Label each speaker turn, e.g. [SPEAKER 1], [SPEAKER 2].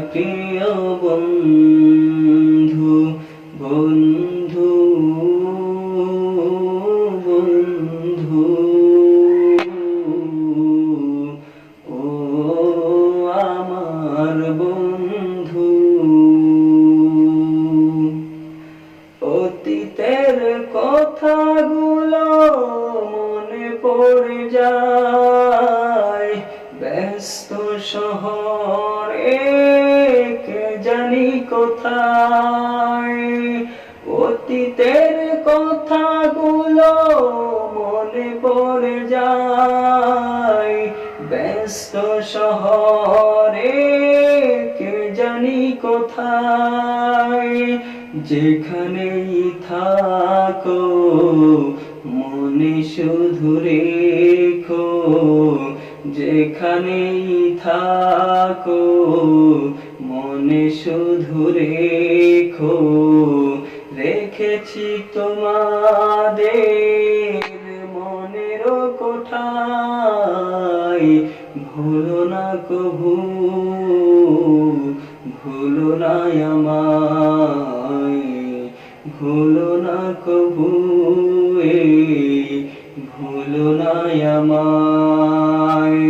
[SPEAKER 1] প্রিয় বন্ধু বন্ধু বন্ধু ও আমার বন্ধু অতীতের কথাগুলো মনে পড়ে যায় ব্যস্ত শহরে কে জানি কোথায় অতীতের কথাগুলো মনে পড়ে যায় ব্যস্ত শহরে কে জানি কোথায় যেখানেই থাকো মনে শুধু রেখো যেখানেই থাকো মনে শুধু রেখো রেখেছি তোমাদের মনের কোঠায় ভুলো না কভু ভুলো না আমায় ভুলো না কভু ভুলো না আমায়